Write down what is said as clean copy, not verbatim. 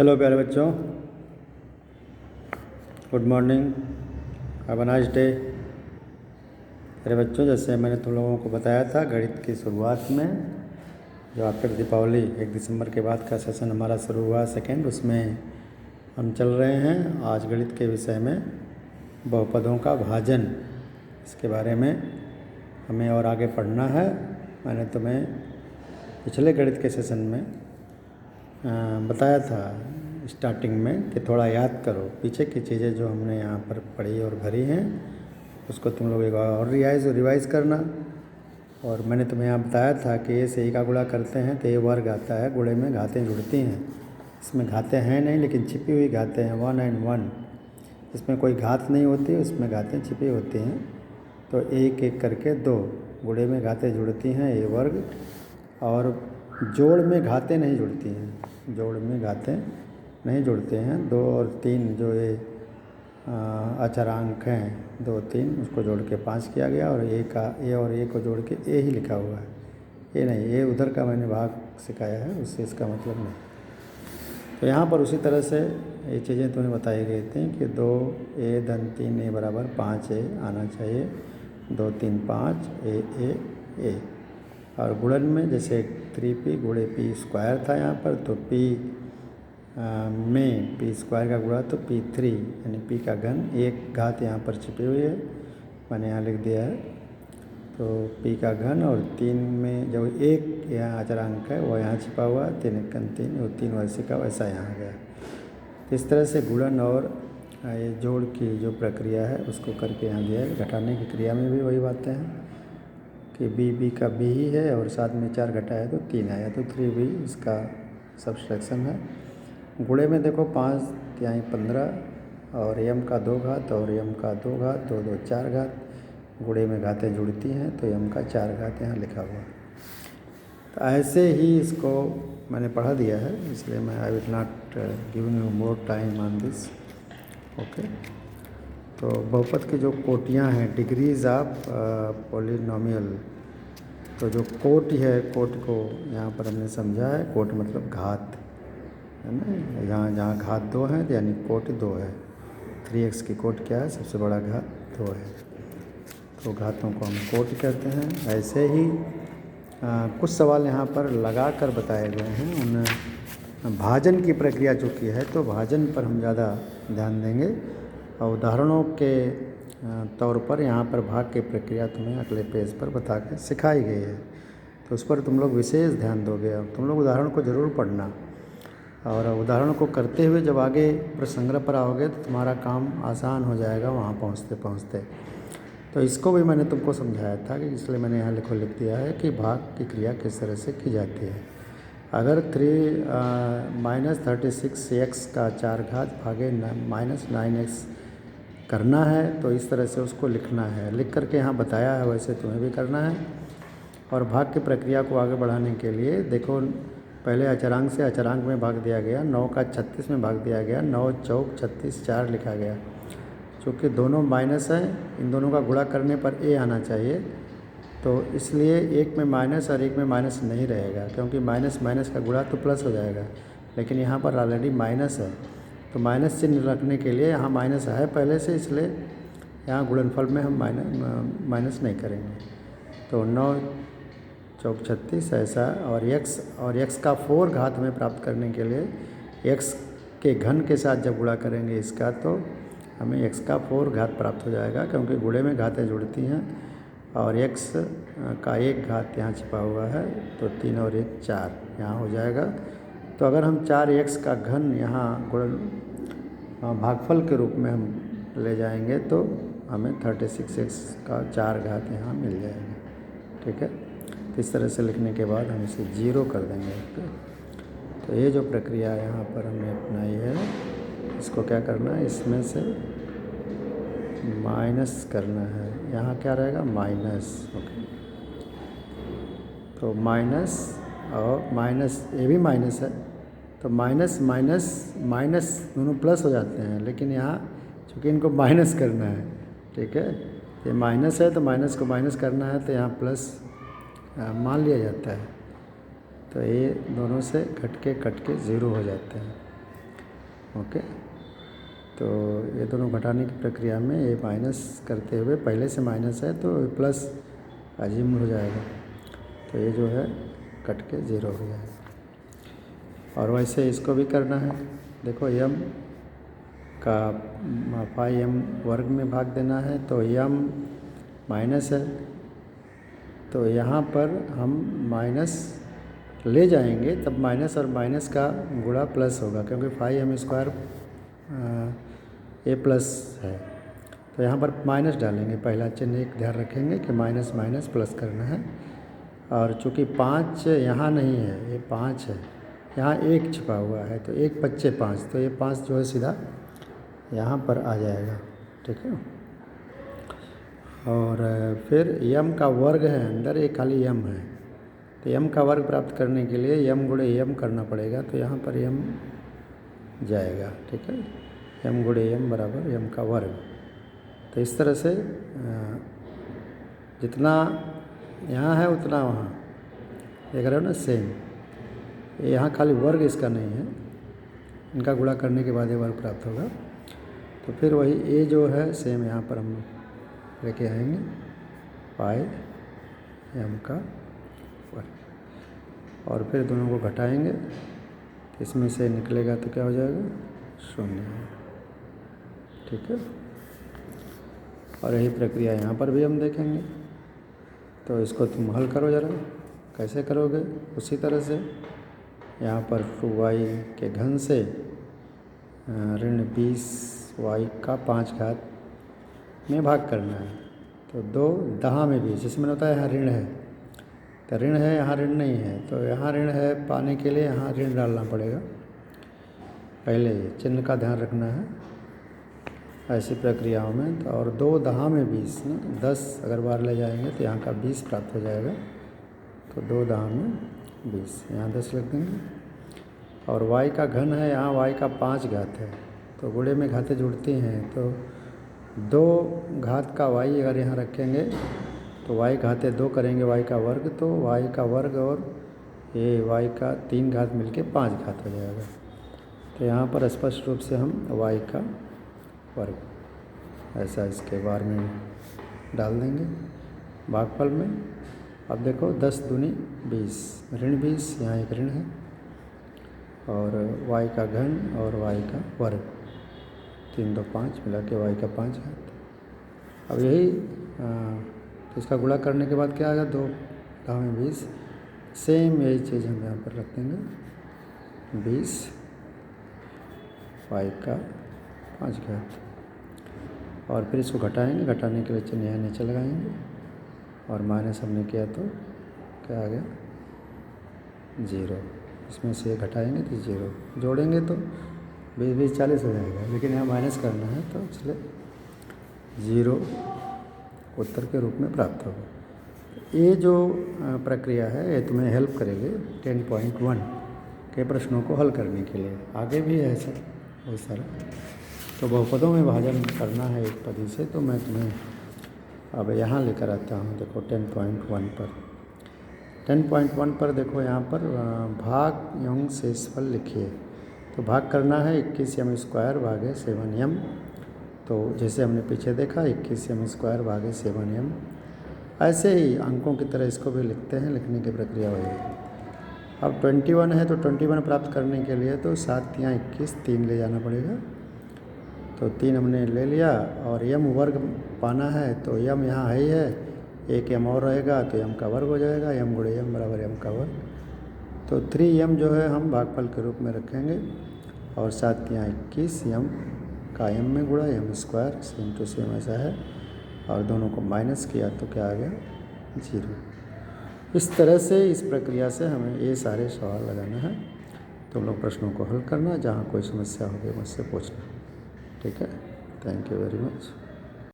Hello प्यारे बच्चों, good morning, have a nice day. प्यारे बच्चों, जैसे मैंने तुम लोगों को बताया था गणित की शुरुआत में, जो आफ्टर दीपावली 1 दिसंबर के बाद का सेशन हमारा शुरू हुआ सेकेंड, उसमें हम चल रहे हैं आज गणित के विषय में बहुपदों का भाजन। इसके बारे में हमें और आगे पढ़ना है। मैंने तुम्हें पिछले गणित के सेशन में बताया था स्टार्टिंग में कि थोड़ा याद करो पीछे की चीज़ें जो हमने यहाँ पर पढ़ी और भरी हैं, उसको तुम लोग एक और रिवाइज़ करना। और मैंने तुम्हें यहाँ बताया था कि ए से ई का गुणा करते हैं तो ए वर्ग आता है, गुणे में घातें जुड़ती हैं। इसमें घातें हैं नहीं, लेकिन छिपी हुई घातें हैं 1 और 1। इसमें कोई घात नहीं होती, उसमें घातें छिपी होती हैं। तो एक एक करके 2 गुणे में घातें जुड़ती हैं ए वर्ग, और जोड़ में घातें नहीं जुड़ती हैं, जोड़ में घातें नहीं जुड़ते हैं। 2 और 3 जो ये अचरांक हैं 2 3, उसको जोड़ के 5 किया गया, और ए का ए और ए को जोड़ के ए ही लिखा हुआ है, ये नहीं, ये उधर का मैंने भाग सिखाया है, उससे इसका मतलब नहीं। तो यहाँ पर उसी तरह से ये चीज़ें तुम्हें बताई गई थी कि 2 ए धन 3 ए बराबर 5 ए आना चाहिए, 2 3 5 ए। और गुणन में जैसे 3p गुणे p स्क्वायर था यहाँ पर, तो p में p स्क्वायर का गुणा तो p3 यानी p का घन, एक घात यहाँ पर छिपी हुई है, मैंने यहाँ लिख दिया है। तो p का घन, और 3 में जो एक यहाँ अचरांक है वो यहाँ छिपा हुआ है, 3 1 3, वो 3 वैसे का वैसा यहाँ गया। इस तरह से गुणन और ये जोड़ की जो प्रक्रिया है उसको करके यहाँ दिया है। घटाने की क्रिया में भी वही बातें हैं कि बी का बी ही है, और साथ में 4 घटाया तो 3 आया, तो 3b इसका सब्सट्रैक्शन है। गुणे में देखो 5 यानी 15, और m का 2 घात और m का 2 घात, 2 2 4 घात। गुणे में घातें जुड़ती हैं तो m का 4 घात यहाँ लिखा हुआ। तो ऐसे ही इसको मैंने पढ़ा दिया है, इसलिए मैं I will not giving you more time on this. Okay, तो बहुपद की जो कोटियाँ हैं, डिग्रीज ऑफ पॉलिनोमियल, तो जो कोटि है, कोटि को यहाँ पर हमने समझा है, कोटि मतलब घात है ना। जहाँ घात 2 है यानी कोटि 2 है। 3x की कोटि क्या है, सबसे बड़ा घात 2 है, तो घातों को हम कोटि कहते हैं। ऐसे ही कुछ सवाल यहाँ पर लगा कर बताए गए हैं, उन भाजन की प्रक्रिया जो की है, तो भाजन पर हम ज़्यादा ध्यान देंगे, और उदाहरणों के तौर पर यहाँ पर भाग की प्रक्रिया तुम्हें अगले पेज पर बता के सिखाई गई है, तो उस पर तुम लोग विशेष ध्यान दोगे। अब तुम लोग उदाहरण को ज़रूर पढ़ना, और उदाहरण को करते हुए जब आगे प्रसंग्रह पर आओगे तो तुम्हारा काम आसान हो जाएगा वहाँ पहुँचते पहुँचते। तो इसको भी मैंने तुमको समझाया था, कि इसलिए मैंने यहाँ लिख दिया है कि भाग की क्रिया किस तरह से की जाती है। अगर 3 -36x का 4 घात भागे -9x करना है तो इस तरह से उसको लिखना है, लिख करके यहाँ बताया है, वैसे तुम्हें भी करना है। और भाग की प्रक्रिया को आगे बढ़ाने के लिए देखो, पहले अचरांक से अचरांक में भाग दिया गया, 9 का 36 में भाग दिया गया, 9 चौक 36 4 लिखा गया। चूँकि दोनों माइनस हैं, इन दोनों का गुणा करने पर ए आना चाहिए, तो इसलिए एक में माइनस और एक में माइनस नहीं रहेगा, क्योंकि माइनस माइनस का गुणा तो प्लस हो जाएगा, लेकिन यहाँ पर ऑलरेडी माइनस है, तो माइनस चिन्ह रखने के लिए यहाँ माइनस है पहले से, इसलिए यहाँ गुणनफल में हम माइनस नहीं करेंगे। तो 9 चौक 36 ऐसा, और x का 4 घात में प्राप्त करने के लिए x के घन के साथ जब गुणा करेंगे इसका, तो हमें x का 4 घात प्राप्त हो जाएगा, क्योंकि गुणे में घातें जुड़ती हैं, और x का 1 घात यहाँ छिपा हुआ है, तो 3 और 1 4 यहाँ हो जाएगा। तो अगर हम 4x का घन यहाँ गुणन भागफल के रूप में हम ले जाएंगे तो हमें 36x का 4 घात यहाँ मिल जाएगा। ठीक है, इस तरह से लिखने के बाद हम इसे 0 कर देंगे। तो ये जो प्रक्रिया यहाँ पर हमने अपनाई है, इसको क्या करना है, इसमें से माइनस करना है, यहाँ क्या रहेगा माइनस। ओके, तो माइनस और माइनस, ये भी माइनस है, तो माइनस माइनस माइनस दोनों प्लस हो जाते हैं, लेकिन यहाँ चूँकि इनको माइनस करना है, ठीक है, ये माइनस है तो माइनस को माइनस करना है, तो यहाँ प्लस मान लिया जाता है, तो ये दोनों से कट के 0 हो जाते हैं। ओके। तो ये दोनों घटाने की प्रक्रिया में ये माइनस करते हुए, पहले से माइनस है तो प्लस अजीम हो जाएगा, तो ये जो है कट के 0 हो जाएगा। और वैसे इसको भी करना है। देखो यम का पाई एम वर्ग में भाग देना है, तो यम माइनस है, तो यहाँ पर हम माइनस ले जाएंगे तब माइनस और माइनस का गुणा प्लस होगा, क्योंकि 5m² ए प्लस है, तो यहाँ पर माइनस डालेंगे। पहला चिन्ह एक ध्यान रखेंगे कि माइनस माइनस प्लस करना है। और चूँकि 5 यहाँ नहीं है, ये 5 है, यहाँ 1 छिपा हुआ है, तो 1 बच्चे 5, तो ये 5 जो है सीधा यहाँ पर आ जाएगा, ठीक है। और फिर यम का वर्ग है अंदर, ये खाली यम है, तो यम का वर्ग प्राप्त करने के लिए यम गुणे यम करना पड़ेगा, तो यहाँ पर यम जाएगा, ठीक है। यम गुणे यम बराबर यम का वर्ग। तो इस तरह से जितना यहाँ है उतना वहाँ, देख रहे हो ना, सेम। यहाँ खाली वर्ग इसका नहीं है, इनका गुणा करने के बाद ये वर्ग प्राप्त होगा। तो फिर वही ए जो है सेम यहाँ पर हम लेके आएंगे, पाई एम का वर्ग, और फिर दोनों को घटाएंगे, तो इसमें से निकलेगा तो क्या हो जाएगा, 0, ठीक है। और यही प्रक्रिया यहाँ पर भी हम देखेंगे। तो इसको तुम हल करो ज़रा, कैसे करोगे, उसी तरह से यहाँ पर 2y के घन से ऋण 20y का 5 घात में भाग करना है। तो 2 दहा में 20, जैसे मैंने बताया यहाँ ऋण है, तो ऋण है, यहाँ ऋण नहीं है, तो यहाँ ऋण है पाने के लिए यहाँ ऋण डालना पड़ेगा। पहले चिन्ह का ध्यान रखना है ऐसी प्रक्रियाओं में। तो और 2 दहा में 20 ना, 10 अगर बार ले जाएंगे तो यहाँ का 20 प्राप्त हो जाएगा। तो 2 दहा में 20, यहाँ 10 रख देंगे। और y का घन है, यहाँ y का 5 घात है, तो गुणे में घातें जुड़ती हैं, तो 2 घात का y अगर यहाँ रखेंगे तो y घातें 2 करेंगे y का वर्ग, तो y का वर्ग और ये y का 3 घात मिलके 5 घात हो जाएगा। तो यहाँ पर स्पष्ट रूप से हम y का वर्ग ऐसा इसके बार में डाल देंगे भागफल में। अब देखो 10 दूनी 20, ऋण 20, यहाँ एक ऋण है, और y का घन और y का वर्ग, 3 2 5 मिला के y का 5 है। अब यही तो इसका गुणा करने के बाद क्या आएगा, 2 दहा में 20, सेम यही चीज़ हम यहाँ पर रख देंगे, 20 y का 5 घात। और फिर इसको घटाएंगे, घटाने के लिए चिन्ह यहाँ नीचे लगाएंगे, और माइनस हमने किया तो क्या आ गया, 0। इसमें से घटाएंगे तो 0, जोड़ेंगे तो 20 20 40 हो जाएगा, लेकिन यहाँ माइनस करना है तो इसलिए 0 उत्तर के रूप में प्राप्त होगा। ये जो प्रक्रिया है ये तुम्हें हेल्प करेगी 10.1 के प्रश्नों को हल करने के लिए। आगे भी है ऐसा बहुत सारा। तो बहुपदों में भाजन करना है एक पदी से, तो मैं तुम्हें अब यहाँ लेकर आता हूँ। देखो 10.1 पर, 10.1 पर देखो यहाँ पर भाग एवं शेषफल लिखिए। तो भाग करना है 21m² भागे 7m। तो जैसे हमने पीछे देखा 21m² भागे 7m, ऐसे ही अंकों की तरह इसको भी लिखते हैं, लिखने की प्रक्रिया वही है। अब 21 है तो 21 प्राप्त करने के लिए तो 7 या 21, 3 ले जाना पड़ेगा। तो 3 हमने ले लिया, और यम वर्ग पाना है तो यम यहाँ है ही है, एक यम और रहेगा तो यम का वर्ग हो जाएगा, यम गुणे यम बराबर यम का वर्ग। तो 3m जो है हम भागफल के रूप में रखेंगे, और 7 या 21 यम का यम में गुणा m square, same to same ऐसा है, और दोनों को माइनस किया तो क्या आ गया, 0। इस तरह से इस प्रक्रिया से हमें ये सारे सवाल लगाना है। तुम लोग प्रश्नों को हल करना, जहाँ कोई समस्या होगी मुझसे पूछना, ठीक है। Thank you very much.